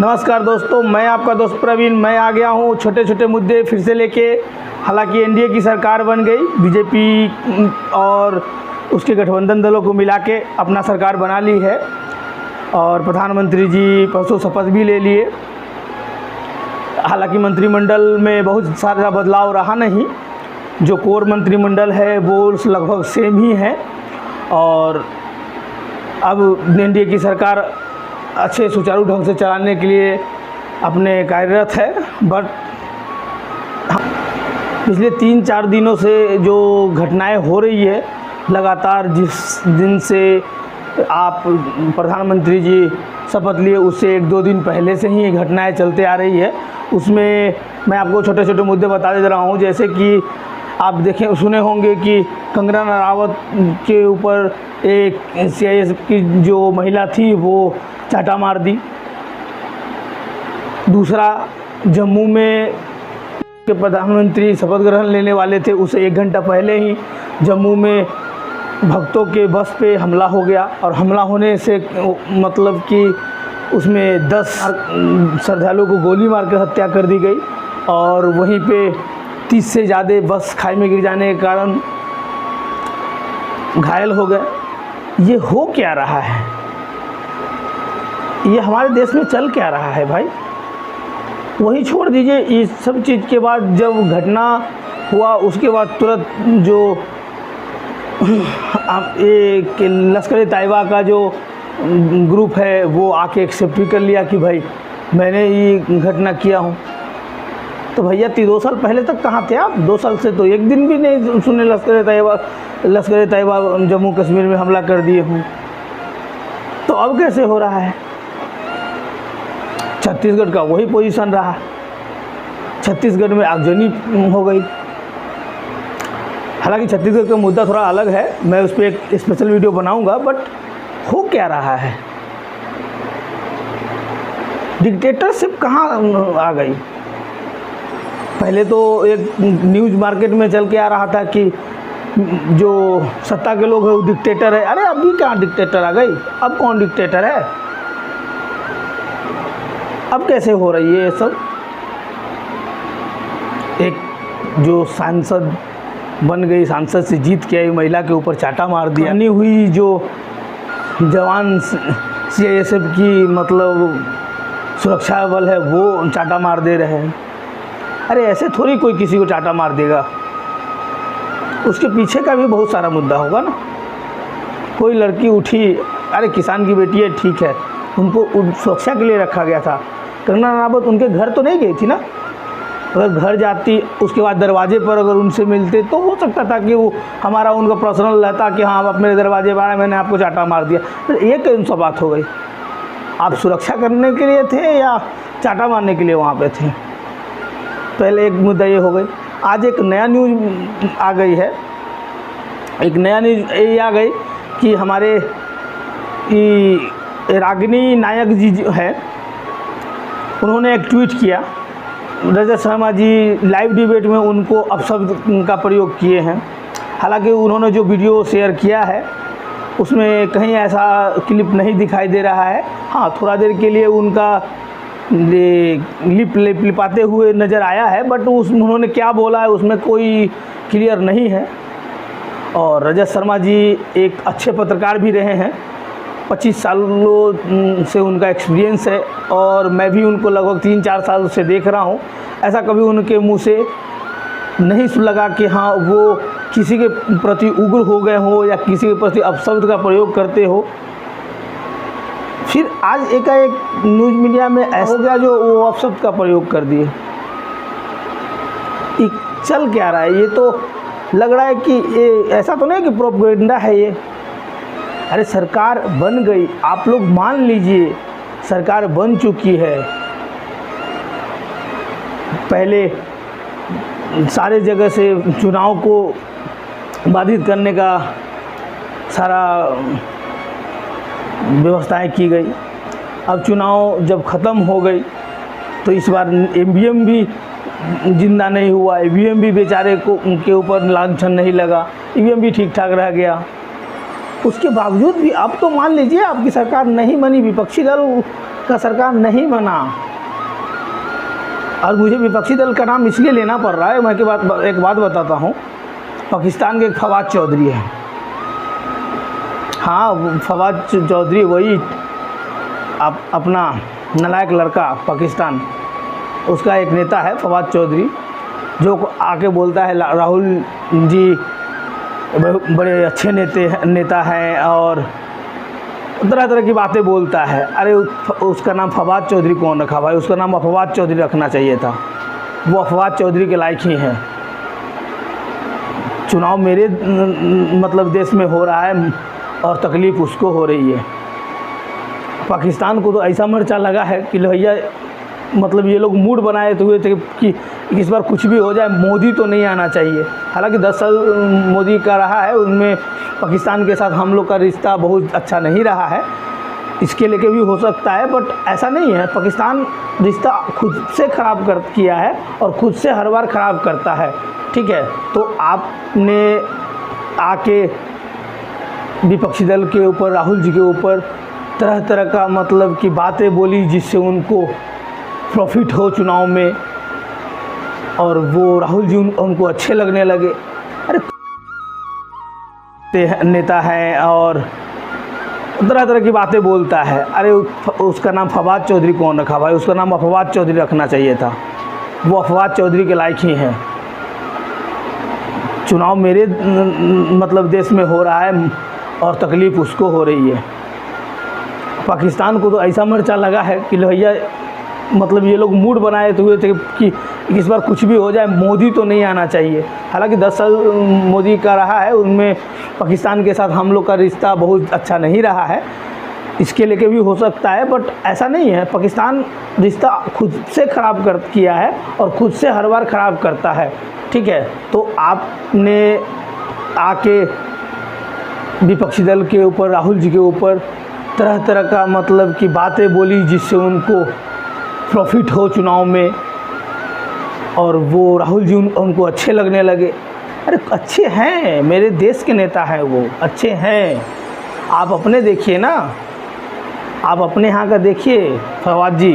नमस्कार दोस्तों, मैं आपका दोस्त प्रवीण। मैं आ गया हूँ छोटे छोटे मुद्दे फिर से लेके। हालांकि एनडीए की सरकार बन गई, बीजेपी और उसके गठबंधन दलों को मिला के अपना सरकार बना ली है और प्रधानमंत्री जी परसों शपथ भी ले लिए। हालांकि मंत्रिमंडल में बहुत सारा बदलाव रहा नहीं, जो कोर मंत्रिमंडल है वो लगभग सेम ही है और अब एनडीए की सरकार अच्छे सुचारू ढंग से चलाने के लिए अपने कार्यरत है। बट पिछले 3-4 दिनों से जो घटनाएं हो रही है लगातार, जिस दिन से आप प्रधानमंत्री जी शपथ लिए उससे 1-2 दिन पहले से ही घटनाएं चलते आ रही है। उसमें मैं आपको छोटे छोटे मुद्दे बता दे रहा हूं, जैसे कि आप देखें सुने होंगे कि कंगना रनावत के ऊपर एक सीआईएसएफ की जो महिला थी वो चाटा मार दी। दूसरा, जम्मू में के प्रधानमंत्री शपथ ग्रहण लेने वाले थे, उसे 1 घंटा पहले ही जम्मू में भक्तों के बस पे हमला हो गया और हमला होने से मतलब कि उसमें 10 श्रद्धालुओं को गोली मारकर हत्या कर दी गई और वहीं पे 30 से ज़्यादा बस खाई में गिर जाने के कारण घायल हो गए। ये हो क्या रहा है? ये हमारे देश में चल क्या रहा है भाई? वही छोड़ दीजिए, इस सब चीज़ के बाद जब घटना हुआ उसके बाद तुरंत जो एक लश्कर तैयबा का जो ग्रुप है वो आके एक्सेप्ट भी कर लिया कि भाई मैंने ये घटना किया हूँ। तो भैया 2 साल पहले तक कहाँ थे आप? 2 साल से तो एक दिन भी नहीं सुने लश्कर तैयबा जम्मू कश्मीर में हमला कर दिए हूँ। तो अब कैसे हो रहा है? छत्तीसगढ़ का वही पोजीशन रहा, छत्तीसगढ़ में आगजनी हो गई। हालांकि छत्तीसगढ़ का मुद्दा थोड़ा अलग है, मैं उस पर एक स्पेशल वीडियो बनाऊंगा। बट हो क्या रहा है? डिक्टेटरशिप कहाँ आ गई? पहले तो एक न्यूज़ मार्केट में चल के आ रहा था कि जो सत्ता के लोग हैं वो डिक्टेटर है। अरे अभी कहाँ डिक्टेटर आ गई? अब कौन डिक्टेटर है? अब कैसे हो रही है ये सब? एक जो सांसद बन गई, सांसद से जीत के आई महिला के ऊपर चाटा मार दिया। नहीं हुई जो जवान सीआईएसएफ की मतलब सुरक्षा बल है वो चाटा मार दे रहे हैं। अरे ऐसे थोड़ी कोई किसी को चाटा मार देगा, उसके पीछे का भी बहुत सारा मुद्दा होगा ना। कोई लड़की उठी, अरे किसान की बेटी है ठीक है, उनको सुरक्षा के लिए रखा गया था। कंगना रनावत उनके घर तो नहीं गई थी ना। अगर घर जाती उसके बाद दरवाजे पर अगर उनसे मिलते तो हो सकता था कि वो हमारा उनका पर्सनल रहता कि हाँ आप मेरे दरवाजे पर आए, मैंने आपको चाटा मार दिया। तो ये कौन सा बात हो गई? आप सुरक्षा करने के लिए थे या चाटा मारने के लिए वहाँ पे थे? पहले एक मुद्दा ये हो गई। आज एक नया न्यूज़ आ गई है, एक नया न्यूज़ ये आ गई कि हमारे रागिनी नायक जी जो है उन्होंने एक ट्वीट किया। रजत शर्मा जी लाइव डिबेट में उनको अपशब्द का प्रयोग किए हैं। हालांकि उन्होंने जो वीडियो शेयर किया है उसमें कहीं ऐसा क्लिप नहीं दिखाई दे रहा है। हाँ, थोड़ा देर के लिए उनका लिपाते हुए नज़र आया है, बट उन्होंने क्या बोला है उसमें कोई क्लियर नहीं है। और रजत शर्मा जी एक अच्छे पत्रकार भी रहे हैं, 25 सालों से उनका एक्सपीरियंस है और मैं भी उनको लगभग 3-4 साल से देख रहा हूँ। ऐसा कभी उनके मुंह से नहीं लगा कि हाँ वो किसी के प्रति उग्र हो गए हो या किसी के प्रति अपशब्द का प्रयोग करते हो। फिर आज एकाएक न्यूज़ मीडिया में ऐसा हो गया जो वो अपशब्द का प्रयोग कर दिए। चल क्या रहा है? ये तो लग रहा है कि ये ऐसा तो नहीं कि प्रोपेगेंडा है ये। अरे सरकार बन गई, आप लोग मान लीजिए सरकार बन चुकी है। पहले सारे जगह से चुनाव को बाधित करने का सारा व्यवस्थाएं की गई। अब चुनाव जब ख़त्म हो गई तो इस बार ईवीएम भी जिंदा नहीं हुआ, ईवीएम भी बेचारे को उनके ऊपर लांछन नहीं लगा, ईवीएम भी ठीक ठाक रह गया। उसके बावजूद भी अब तो मान लीजिए आपकी सरकार नहीं बनी, विपक्षी दल का सरकार नहीं बना। और मुझे विपक्षी दल का नाम इसलिए लेना पड़ रहा है, मैं एक बात बताता हूँ। पाकिस्तान के एक फवाद चौधरी है, हाँ फवाद चौधरी वही अपना नालायक लड़का पाकिस्तान, उसका एक नेता है फवाद चौधरी, जो आके बोलता है राहुल जी बड़े अच्छे नेता हैं और तरह तरह की बातें बोलता है। अरे उसका नाम फवाद चौधरी कौन रखा भाई? उसका नाम अफवाद चौधरी रखना चाहिए था। वो अफवाद चौधरी के लायक ही हैं। चुनाव मेरे मतलब देश में हो रहा है और तकलीफ़ उसको हो रही है। पाकिस्तान को तो ऐसा मिर्चा लगा है कि भैया मतलब ये लोग मूड बनाए तो हुए थे कि इस बार कुछ भी हो जाए मोदी तो नहीं आना चाहिए। हालांकि 10 साल मोदी का रहा है, उनमें पाकिस्तान के साथ हम लोग का रिश्ता बहुत अच्छा नहीं रहा है, इसके लेके भी हो सकता है। बट ऐसा नहीं है, पाकिस्तान रिश्ता खुद से ख़राब किया है और खुद से हर बार ख़राब करता है। ठीक है, तो आपने आके विपक्षी दल के ऊपर, राहुल जी के ऊपर तरह तरह का मतलब की बातें बोली जिससे उनको प्रॉफिट हो चुनाव में, और वो राहुल जी उनको अच्छे लगने लगे। अरे नेता हैं और तरह तरह की बातें बोलता है। अरे उसका नाम फवाद चौधरी कौन रखा भाई? उसका नाम अफवाद चौधरी रखना चाहिए था। वो अफवाद चौधरी के लायक ही हैं। चुनाव मेरे मतलब देश में हो रहा है और तकलीफ़ उसको हो रही है। पाकिस्तान को तो ऐसा मिर्चा लगा है कि भैया मतलब ये लोग मूड बनाए तो हुए थे कि इस बार कुछ भी हो जाए मोदी तो नहीं आना चाहिए। हालांकि 10 साल मोदी का रहा है, उनमें पाकिस्तान के साथ हम लोग का रिश्ता बहुत अच्छा नहीं रहा है, इसके लेके भी हो सकता है। बट ऐसा नहीं है, पाकिस्तान रिश्ता खुद से ख़राब किया है और खुद से हर बार ख़राब करता है। ठीक है, तो आपने आके विपक्षी दल के ऊपर, राहुल जी के ऊपर तरह तरह का मतलब की बातें बोली जिससे उनको प्रॉफिट हो चुनाव में, और वो राहुल जी उनको अच्छे लगने लगे। अरे अच्छे हैं, मेरे देश के नेता हैं, वो अच्छे हैं। आप अपने देखिए ना, आप अपने यहाँ का देखिए फवाद जी,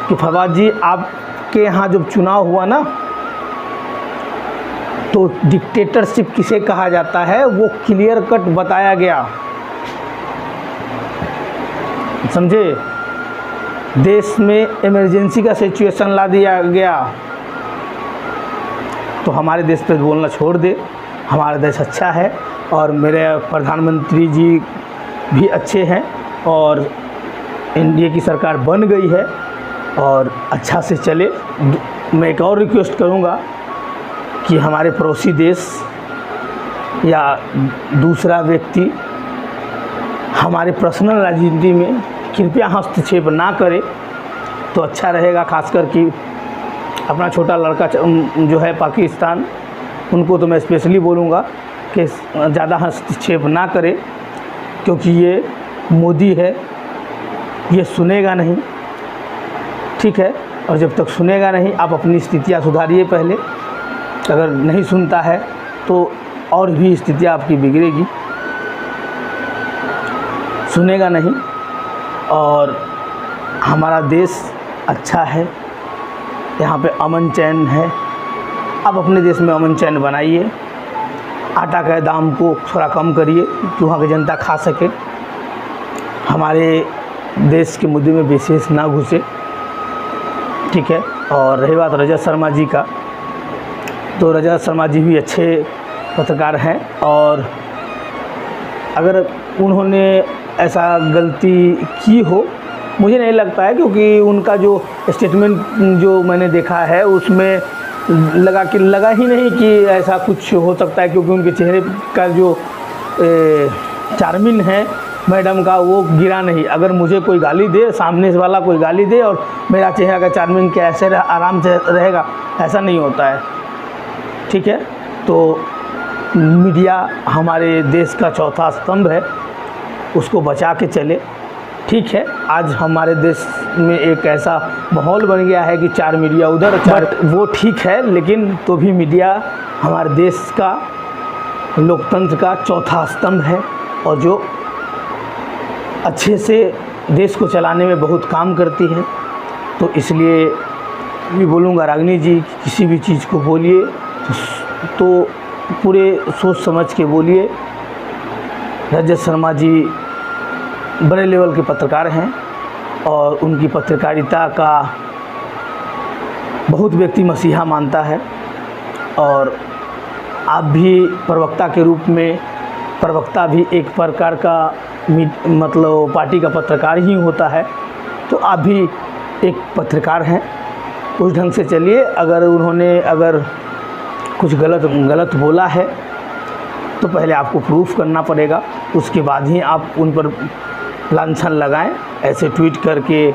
कि फवाद जी आपके यहाँ जब चुनाव हुआ ना तो डिक्टेटरशिप किसे कहा जाता है वो क्लियर कट बताया गया, समझे। देश में इमरजेंसी का सिचुएशन ला दिया गया, तो हमारे देश पे बोलना छोड़ दे। हमारा देश अच्छा है और मेरे प्रधानमंत्री जी भी अच्छे हैं और एनडीए की सरकार बन गई है और अच्छा से चले। मैं एक और रिक्वेस्ट करूँगा कि हमारे पड़ोसी देश या दूसरा व्यक्ति हमारे पर्सनल राजनीति में कृपया हस्तक्षेप ना करे तो अच्छा रहेगा। खासकर कि अपना छोटा लड़का जो है पाकिस्तान, उनको तो मैं स्पेशली बोलूँगा कि ज़्यादा हस्तक्षेप ना करे, क्योंकि ये मोदी है, ये सुनेगा नहीं। ठीक है, और जब तक सुनेगा नहीं आप अपनी स्थितियाँ सुधारिए पहले। अगर नहीं सुनता है तो और भी स्थितियाँ आपकी बिगड़ेगी। सुनेगा नहीं, और हमारा देश अच्छा है, यहाँ पे अमन चैन है। आप अपने देश में अमन चैन बनाइए, आटा के दाम को थोड़ा कम करिए कि वहाँ की जनता खा सके। हमारे देश के मुद्दे में विशेष ना घुसे। ठीक है, और रही बात रजत शर्मा जी का, तो रजत शर्मा जी भी अच्छे पत्रकार हैं, और अगर उन्होंने ऐसा गलती की हो, मुझे नहीं लगता है, क्योंकि उनका जो स्टेटमेंट जो मैंने देखा है उसमें लगा ही नहीं कि ऐसा कुछ हो सकता है, क्योंकि उनके चेहरे का जो चार्मिंग है मैडम का वो गिरा नहीं। अगर मुझे कोई गाली दे, सामने वाला कोई गाली दे और मेरा चेहरा का चार्मिंग कैसे आराम से रहेगा, ऐसा नहीं होता है। ठीक है, तो मीडिया हमारे देश का चौथा स्तंभ है, उसको बचा के चले। ठीक है, आज हमारे देश में एक ऐसा माहौल बन गया है कि 4 मीडिया उधर, 4 वो ठीक है, लेकिन तो भी मीडिया हमारे देश का लोकतंत्र का चौथा स्तंभ है, और जो अच्छे से देश को चलाने में बहुत काम करती है। तो इसलिए भी बोलूँगा रागिनी जी, किसी भी चीज़ को बोलिए तो पूरे सोच समझ के बोलिए। रजत शर्मा जी बड़े लेवल के पत्रकार हैं और उनकी पत्रकारिता का बहुत व्यक्ति मसीहा मानता है। और आप भी प्रवक्ता के रूप में, प्रवक्ता भी एक प्रकार का मतलब पार्टी का पत्रकार ही होता है, तो आप भी एक पत्रकार हैं, उस ढंग से चलिए। अगर उन्होंने कुछ गलत बोला है तो पहले आपको प्रूफ करना पड़ेगा, उसके बाद ही आप उन पर लांछन लगाएं। ऐसे ट्वीट करके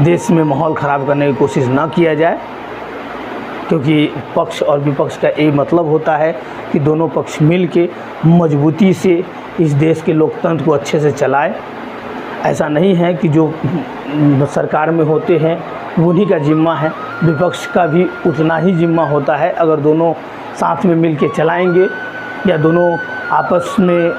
देश में माहौल ख़राब करने की कोशिश ना किया जाए, क्योंकि पक्ष और विपक्ष का यही मतलब होता है कि दोनों पक्ष मिल के मजबूती से इस देश के लोकतंत्र को अच्छे से चलाए। ऐसा नहीं है कि जो सरकार में होते हैं उन्हीं का जिम्मा है, विपक्ष का भी उतना ही जिम्मा होता है। अगर दोनों साथ में मिल के चलाएँगे या दोनों आपस में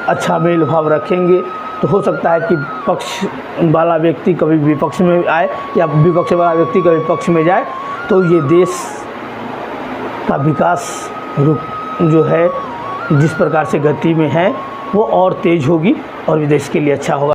अच्छा मेल भाव रखेंगे तो हो सकता है कि पक्ष वाला व्यक्ति कभी विपक्ष में आए या विपक्ष वाला व्यक्ति कभी पक्ष में जाए, तो ये देश का विकास जो है जिस प्रकार से गति में है वो और तेज़ होगी और देश के लिए अच्छा होगा।